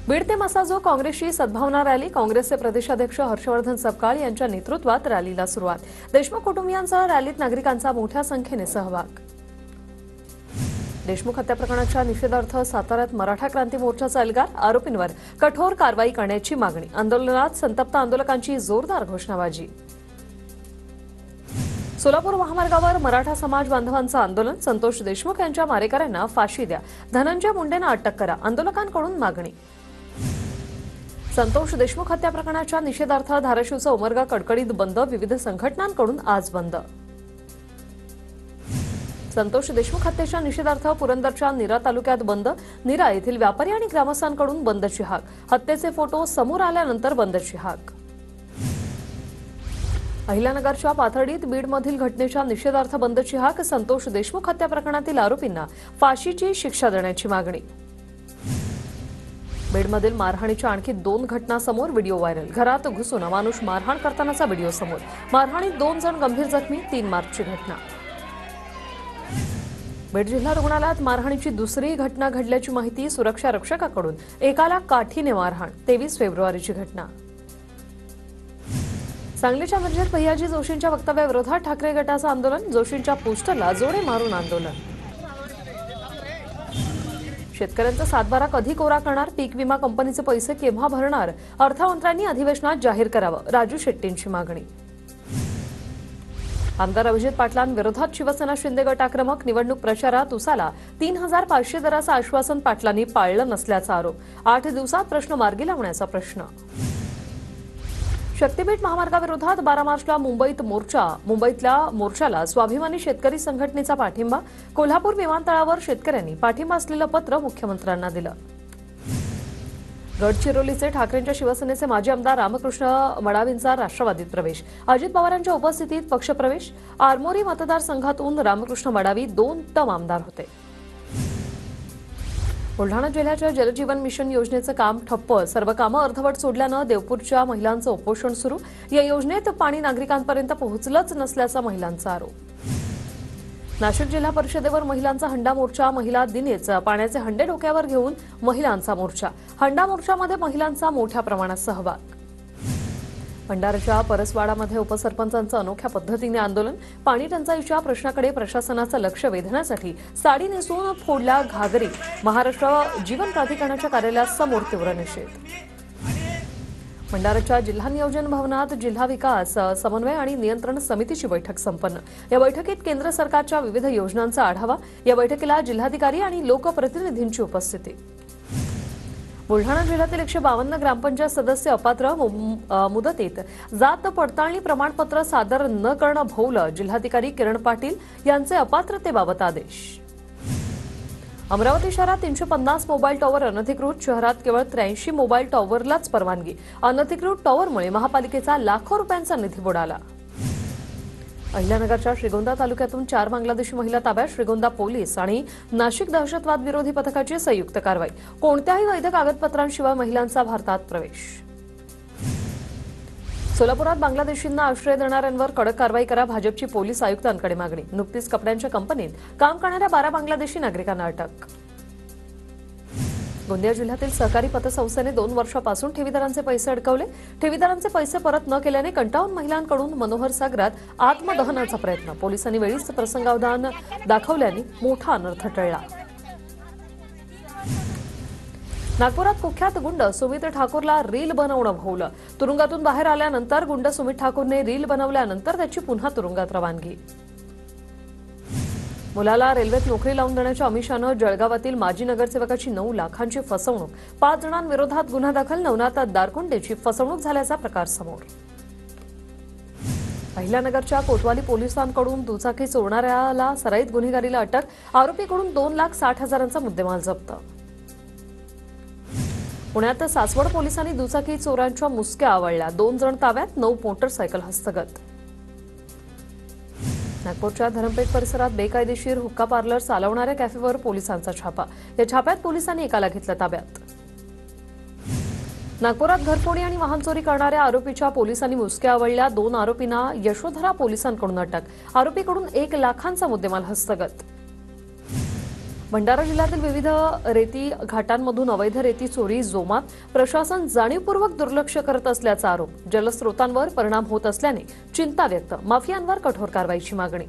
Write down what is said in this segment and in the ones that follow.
बीड ते मसाजो काँग्रेसची सद्भावना रॅली। काँग्रेसचे प्रदेशाध्यक्ष हर्षवर्धन सपकाळ यांच्या नेतृत्वात रॅलीला सुरुवात। देशमुख कुटुंबियांसह रॅलीत नागरिकांचा मोठ्या संख्येने सहभाग। देशमुख हत्या प्रकरणाच्या निषेधार्थ साताऱ्यात मराठा क्रांती मोर्चाचा एल्गार। आरोपींवर कठोर कारवाई करण्याची मागणी। आंदोलनात संतप्त आंदोलकांची जोरदार घोषणाबाजी। सोलापूर महामार्गावर मराठा समाज बांधवांचं आंदोलन। संतोष देशमुख यांच्या मारेकऱ्यांना फाशी द्या, धनंजय मुंडेंना अटक करा, आंदोलकांकडून मागणी। संतोष देशमुख हत्या प्रकरणाच्या निषेधार्थ धाराशिवचा उमरगा कडकडीत बंद। विविध संघटनांकडून आज बंद। संतोष देशमुख हत्येच्या निषेधार्थ पुरंदरच्या नीरा तालुक्यात बंद। नीरा येथील व्यापारी आणि ग्रामस्थांकडून बंदची हाक। हत्येचे फोटो समोर आल्यानंतर बंदची हाक। अहिल्यानगरच्या पाथर्डीत बीडमधील घटनेच्या निषेधार्थ बंदची हाक। संतोष देशमुख हत्या प्रकरणातील आरोपींना फाशीची शिक्षा देण्याची मागणी। बीडमधील मारहाणीच्या आणखी 2 घटना समोर। Video viral. घरात घुसून अमानुष मारहाण करतानाचा व्हिडिओ समोर। मारहाणीत 2 जण गंभीर जखमी। 3 मार्चची घटना। बीड जिल्हा रुग्णालयात मारहाणीची दुसरी घटना घडल्याची माहिती। सुरक्षा रक्षकाकडून एकाला काठीने मारहाण। 23 फेब्रुवारीची घटना। सांगलीच्या मिरजेत भैयाजी जोशींच्या वक्तव्याविरोधात ठाकरे गटाचं आंदोलन। जोशींच्या पोस्टरला जोडे मारून आंदोलन। शेतकऱ्यांचा सातबारा कधी कोरा करणार? पीक विमा कंपनीचे पैसे केव्हा भरणार? अर्थमंत्र्यांनी अधिवेशनात जाहीर करावं, राजू शेट्टींची मागणी। आमदार अभिजित पाटलांविरोधात शिवसेना शिंदे गट आक्रमक। निवडणूक प्रचारात उसाला 3500 दराचं आश्वासन पाटलांनी पाळलं नसल्याचा आरोप। 8 दिवसात प्रश्न मार्गी लावण्याचा प्रश्न। शक्तीपीठ महामार्गाविरोधात 12 मार्चला मुंबईत मोर्चा। मुंबईतल्या मोर्चाला स्वाभिमानी शेतकरी संघटनेचा पाठिंबा। कोल्हापूर विमानतळावर शेतकऱ्यांनी पाठिंबा असलेलं पत्र मुख्यमंत्र्यांना दिलं। गडचिरोलीचे ठाकरेंच्या शिवसेनेचे माजी आमदार रामकृष्ण मडावींचा राष्ट्रवादीत प्रवेश। अजित पवारांच्या उपस्थितीत पक्षप्रवेश। आरमोरी मतदारसंघातून रामकृष्ण मडावी 2 टर्म आमदार होते। बुलढाणा जिल्ह्याच्या जलजीवन मिशन योजनेचं काम ठप्प। सर्व कामं अर्धवट सोडल्यानं देवपूरच्या महिलांचं उपोषण सुरू। या योजनेत पाणी नागरिकांपर्यंत पोहोचलंच नसल्याचा महिलांचा आरोप। नाशिक जिल्हा परिषदेवर महिलांचा हंडा मोर्चा। महिला दिनीच पाण्याचे हंडे डोक्यावर घेऊन महिलांचा मोर्चा। हंडा मोर्चामध्ये महिलांचा मोठ्या प्रमाणात सहभाग। भंडाराच्या परसवाडामध्ये उपसरपंचांचं अनोख्या पद्धतीने आंदोलन। पाणी टंचाईच्या प्रश्नाकडे प्रशासनाचं लक्ष वेधण्यासाठी साडी नेसून फोडल्या घागरी। महाराष्ट्र जीवन प्राधिकरणाच्या कार्यालयासमोर तीव्र निषेध। भंडाराच्या जिल्हा नियोजन भवनात जिल्हा विकास समन्वय आणि नियंत्रण समितीची बैठक संपन्न। या बैठकीत केंद्र सरकारच्या विविध योजनांचा आढावा। या बैठकीला जिल्हाधिकारी आणि लोकप्रतिनिधींची उपस्थिती। बुलढाणा जिल्ह्यातील 152 ग्रामपंचायत सदस्य अपात्र। मुदतीत जात पडताळणी प्रमाणपत्र सादर न करणं भोवलं। जिल्हाधिकारी किरण पाटील यांचे अपात्रतेबाबत आदेश। अमरावती शहरात 350 मोबाईल टॉवर अनधिकृत। शहरात केवळ 83 मोबाईल टॉवरलाच परवानगी। अनधिकृत टॉवरमुळे महापालिकेचा लाखो रुपयांचा निधी बुडाला। अहिल्यानगरच्या श्रीगोंदा तालुक्यातून 4 बांगलादेशी महिला ताब्यात। श्रीगोंदा पोलीस आणि नाशिक दहशतवाद विरोधी पथकाची संयुक्त कारवाई। कोणत्याही वैध कागदपत्रांशिवाय महिलांचा भारतात प्रवेश। सोलापुरात बांगलादेशींना आश्रय देणाऱ्यांवर कडक कारवाई करा, भाजपची पोलीस आयुक्तांकडे मागणी। नुकतीच कपड्यांच्या कंपनीत काम करणाऱ्या 12 बांगलादेशी नागरिकांना अटक। गोंदिया जिल्ह्यातील सहकारी पतसंस्थेने 2 वर्षापासून ठेवीदारांचे पैसे अडकवले। ठेवीदारांचे पैसे परत न केल्याने कंटाळून महिलांकडून मनोहर सागरात आत्मदहनाचा प्रयत्न। पोलिसांनी वेळीच प्रसंगावधान दाखवल्याने मोठा अनर्थ टळला। नागपुरात कुख्यात गुंड सुमित ठाकूरला रील बनवणं भोवलं। तुरुंगातून बाहेर आल्यानंतर गुंड सुमित ठाकूरने रील बनवल्यानंतर त्याची पुन्हा तुरुंगात रवानगी। मुलाला रेल्वेत नोकरी लावून देण्याच्या आमिषानं जळगावातील माजी नगरसेवकाची 9 लाखांची फसवणूक। 5 जणांविरोधात गुन्हा दाखल। नवनाथ दारकुंडेची फसवणूक झाल्याचा प्रकार समोर। अहिल्यानगरच्या कोतवाली पोलिसांकडून दुचाकी चोरणाऱ्याला सराईत गुन्हेगारीला अटक। आरोपीकडून 2,60,000चा मुद्देमाल जप्त। पुण्यात सासवड पोलिसांनी दुचाकी चोरांच्या मुसक्या आवळल्या। 2 जण ताब्यात, 9 मोटरसायकल हस्तगत। नागपूरच्या धरमपेठ परिसरात बेकायदेशीर हुक्का पार्लर चालवणाऱ्या कॅफेवर पोलिसांचा छापा। या छाप्यात पोलिसांनी एकाला घेतलं ताब्यात। नागपुरात घरफोडी आणि वाहन चोरी करणाऱ्या आरोपीच्या पोलिसांनी मुसक्या आवळल्या। 2 आरोपींना यशोधरा पोलिसांकडून अटक। आरोपीकडून 1 लाखांचा मुद्देमाल हस्तगत। भंडारा जिल्ह्यातील विविध रेती घाटांमधून अवैध रेती चोरी जोमात, प्रशासन जाणीवपूर्वक दुर्लक्ष करत असल्याचा आरोप. जलस्रोतांवर परिणाम होत असल्याने चिंता व्यक्त. माफियांवर कठोर कारवाईची मागणी.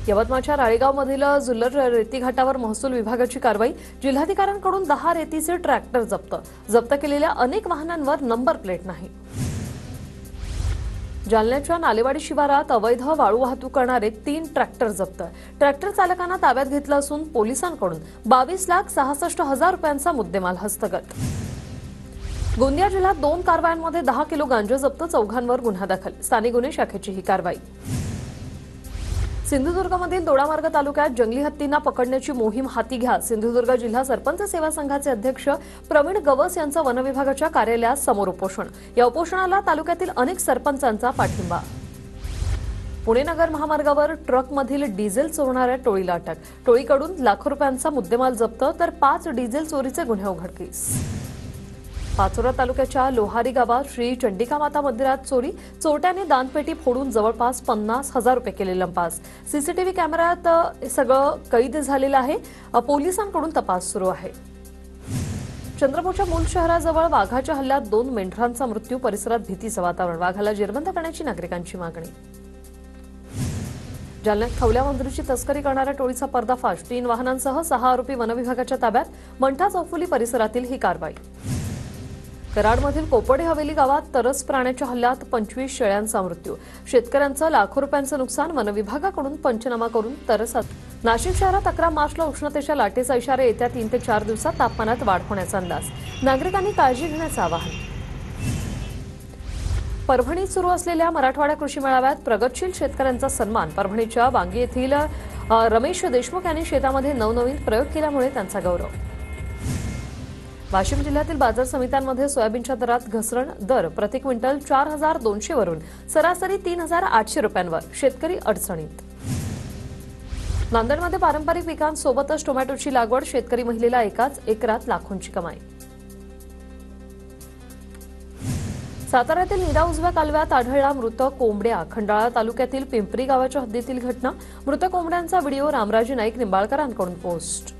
यवतमाळच्या राळेगावमधील जुल्लर रेती घाटावर महसूल विभागाची कारवाई. जिल्हाधिकाऱ्यांकडून 10 रेतीचे ट्रॅक्टर जप्त. जप्त केलेल्या अनेक वाहनांवर नंबर प्लेट नाही. जालन्याच्या नालेवाडी शिवारात अवैध वाळू वाहतूक करणारे 3 ट्रॅक्टर जप्त. ट्रॅक्टर चालकांना ताब्यात घेतलं असून पोलिसांकडून 22,66,000 रुपयांचा मुद्देमाल हस्तगत. गोंदिया जिल्ह्यात 2 कारवायांमध्ये 10 किलो गांजा जप्त. 4घांवर गुन्हा दाखल. स्थानिक गुन्हे शाखेची ही कारवाई. सिंधुदुर्गमधील दोडामार्ग तालुक्यात जंगली हत्तींना पकडण्याची मोहीम हाती घ्या. सिंधुदुर्ग जिल्हा सरपंच सेवा संघाचे अध्यक्ष प्रवीण गवस यांचं वनविभागाच्या कार्यालयात समोर उपोषण. या उपोषणाला तालुक्यातील अनेक सरपंचांचा पाठिंबा. पुणे नगर महामार्गावर ट्रकमधील डिझेल चोरणाऱ्या टोळीला अटक. टोळीकडून लाखो रुपयांचा मुद्देमाल जप्त तर 5 डिझेल चोरीचे गुन्हे उघडकीस. पाचोरा तालुक्याच्या लोहारी गावात श्री चंडिका माता मंदिरात चोरी. चोरट्याने दानपेटी फोडून जवळपास 50,000 रुपये केले लंपास. सीसीटीव्ही कॅमेऱ्यात सगळं कैद झालेलं आहे. पोलिसांकडून तपास सुरू आहे. चंद्रपूरच्या मूल शहराजवळ वाघाच्या हल्ल्यात 2 मेंढरांचा मृत्यू. परिसरात भीतीचं वातावरण. वाघाला जेरबंद करण्याची नागरिकांची मागणी. जालन्यात खवल्या वंदरीची तस्करी करणाऱ्या टोळीचा पर्दाफाश. 3 वाहनांसह 6 आरोपी वनविभागाच्या ताब्यात. मंठा चौफुली परिसरातील ही कारवाई. कराडमधील कोपडे हवेली गावात तरस प्राण्याच्या हल्ल्यात 25 शेळ्यांचा मृत्यू. शेतकऱ्यांचं लाखो रुपयांचं नुकसान. वनविभागाकडून पंचनामा करून तरसात. नाशिक शहरात 11 मार्चला उष्णतेच्या लाटेचा इशारा. येत्या 3 ते 4 दिवसात तापमानात वाढ होण्याचा अंदाज. नागरिकांनी काळजी घेण्याचं आवाहन. परभणीत सुरू असलेल्या मराठवाडा कृषी मेळाव्यात प्रगतशील शेतकऱ्यांचा सन्मान. परभणीच्या वांगी येथील रमेश देशमुख यांनी शेतामध्ये नवनवीन प्रयोग केल्यामुळे त्यांचा गौरव. वाशिम जिल्ह्यातील बाजार समित्यांमध्ये सोयाबीनच्या दरात घसरण. दर प्रति क्विंटल 4,200 वरून सरासरी 3,800 रुपयांवर. शेतकरी अडचणीत. नांदेडमध्ये पारंपरिक पिकांसोबतच टोमॅटोची लागवड. शेतकरी महिलेला एकाच एकरात लाखोंची कमाई. साताऱ्यातील नीरा उजव्या कालव्यात आढळला मृत कोंबड्या. खंडाळा तालुक्यातील पिंपरी गावाच्या हद्दीतील घटना. मृत कोंबड्यांचा व्हिडिओ रामराजे नाईक निंबाळकरांकडून पोस्ट.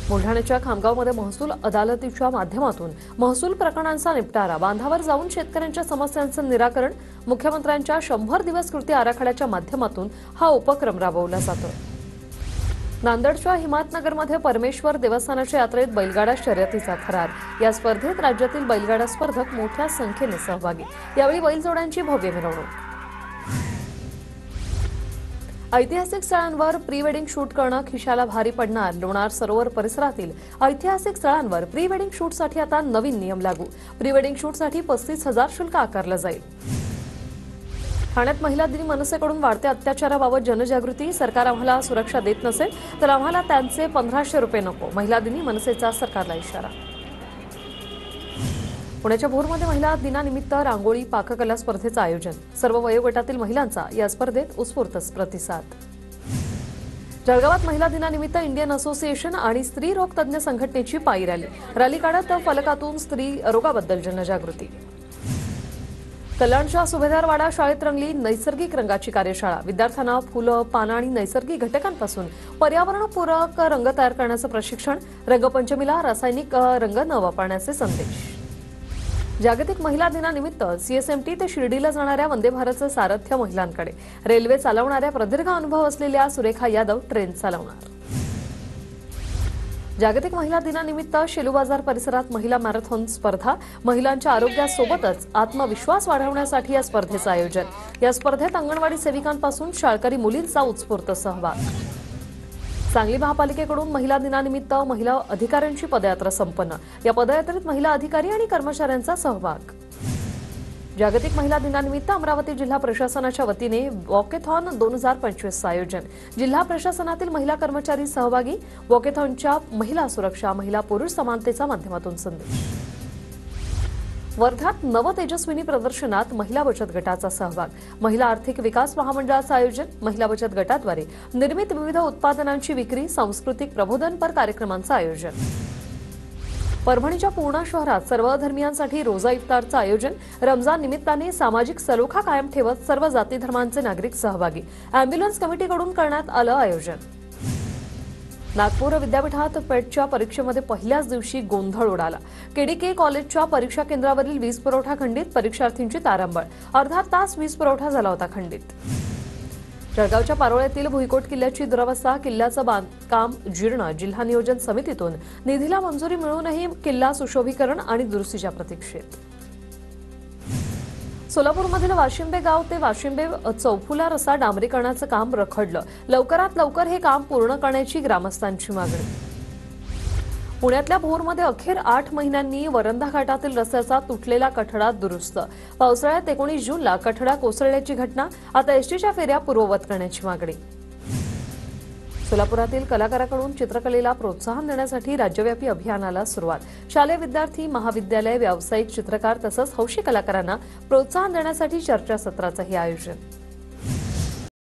बुलढाण्याच्या खामगावमध्ये महसूल अदालतीच्या माध्यमातून महसूल प्रकरणांचा निपटारा. बांधावर जाऊन शेतकऱ्यांच्या समस्यांचं निराकरण. मुख्यमंत्र्यांच्या 100 दिवस कृती आराखड्याच्या माध्यमातून हा उपक्रम राबवला जातोय. नांदेडच्या हिमायतनगरमध्ये परमेश्वर देवस्थानाच्या यात्रेत बैलगाडा शर्यतीचा थरार. या स्पर्धेत राज्यातील बैलगाडा स्पर्धक मोठ्या संख्येने सहभागी. यावेळी बैलजोड्यांची भव्य मिरवणूक. ऐतिहासिक स्थळांवर प्री वेडिंग शूट करणं खिशाला भारी पडणार. लोणार सरोवर परिसरातील ऐतिहासिक स्थळांवर प्री वेडिंग शूटसाठी आता नवीन नियम लागू. प्री वेडिंग शूटसाठी 35,000 शुल्क आकारलं जाईल. ठाण्यात महिला दिनी मनसेकडून वाढत्या अत्याचाराबाबत जनजागृती. सरकार आम्हाला सुरक्षा देत नसेल तर आम्हाला त्यांचे 1,500 रुपये नको. महिला दिनी मनसेचा सरकारला इशारा. पुण्याच्या भोरमध्ये महिला दिनानिमित्त रांगोळी पाककला स्पर्धेचं आयोजन. सर्व वयोगटातील महिलांचा या स्पर्धेत उत्स्फूर्त प्रतिसाद. जळगावात महिला दिनानिमित्त इंडियन असोसिएशन आणि स्त्री रोग तज्ञ संघटनेची पायी रॅली. रॅली काढत फलकातून स्त्री रोगाबद्दल जनजागृती. कल्याणच्या सुभेदारवाडा शाळेत रंगली नैसर्गिक रंगाची कार्यशाळा. विद्यार्थ्यांना फुलं, पानं आणि नैसर्गिक घटकांपासून पर्यावरणपूरक रंग तयार करण्याचं प्रशिक्षण. रंगपंचमीला रासायनिक रंग न वापरण्याचे संदेश. जागतिक महिला दिनानिमित्त सीएसएमटी ते शिर्डीला जाणाऱ्या वंदे भारतचं सारथ्य महिलांकडे. रेल्वे चालवणाऱ्या प्रदीर्घ अनुभव असलेल्या सुरेखा यादव ट्रेन चालवणार. जागतिक महिला दिनानिमित्त शेलू बाजार परिसरात महिला मॅरेथॉन स्पर्धा. महिलांच्या आरोग्यासोबतच आत्मविश्वास वाढवण्यासाठी या स्पर्धेचं आयोजन. या स्पर्धेत अंगणवाडी सेविकांपासून शाळकरी मुलींचा उत्स्फूर्त सहभाग. सांगली महापालिकेकडून महिला दिनानिमित्त महिला अधिकाऱ्यांची पदयात्रा संपन्न. या पदयात्रेत महिला अधिकारी आणि कर्मचाऱ्यांचा सहभाग. जागतिक महिला दिनानिमित्त अमरावती जिल्हा प्रशासनाच्या वतीने वॉकेथॉन 2025चं आयोजन. जिल्हा प्रशासनातील महिला कर्मचारी सहभागी. वॉकेथॉनच्या महिला सुरक्षा, महिला पुरुष समानतेच्या माध्यमातून संदेश. वर्ध्यात नव तेजस्विनी प्रदर्शनात महिला बचत गटाचा सहभाग. महिला आर्थिक विकास महामंडळाचं आयोजन. महिला बचत गटाद्वारे निर्मित विविध उत्पादनांची विक्री. सांस्कृतिक प्रबोधनपर कार्यक्रमांचं आयोजन. परभणीच्या पूर्णा शहरात सर्व धर्मियांसाठी रोजा इफ्तारचं आयोजन. रमजान निमित्ताने सामाजिक सलोखा कायम ठेवत सर्व जाती धर्मांचे नागरिक सहभागी. अँब्युलन्स कमिटीकडून करण्यात आलं आयोजन. नागपूर विद्यापीठात पेटच्या परीक्षेमध्ये पहिल्याच दिवशी गोंधळ उडाला. केडीके कॉलेजच्या परीक्षा केंद्रावरील वीज पुरवठा खंडित, परीक्षार्थींची तारांबळ. अर्धा तास वीज पुरवठा झाला होता खंडित. जळगावच्या पारोळ्यातील भुईकोट किल्ल्याची दुरवस्था, किल्ल्याचं बांधकाम जीर्ण. जिल्हा नियोजन समितीतून निधीला मंजुरी मिळूनही किल्ला सुशोभीकरण आणि दुरुस्तीच्या प्रतीक्षेत. सोलापूरमधील वाशिंबे गाव ते वाशिंबे चौफुला रस्ता डांबरीकरणाचं काम रखडलं. लवकरात लवकर हे काम पूर्ण करण्याची ग्रामस्थांची मागणी. पुण्यातल्या भोरमध्ये अखेर 8 महिन्यांनी वरंधा घाटातील रस्त्याचा तुटलेला कठडा दुरुस्त. पावसाळ्यात 19 जूनला कठडा कोसळल्याची घटना. आता एसटीच्या फेऱ्या पूर्ववत करण्याची मागणी. सोलापुरातील कलाकारांकडून चित्रकलेला प्रोत्साहन देण्यासाठी राज्यव्यापी अभियानाला सुरुवात. शालेय विद्यार्थी, महाविद्यालय, व्यावसायिक चित्रकार तसंच हौशी कलाकारांना प्रोत्साहन देण्यासाठी चर्चासत्राचंही आयोजन.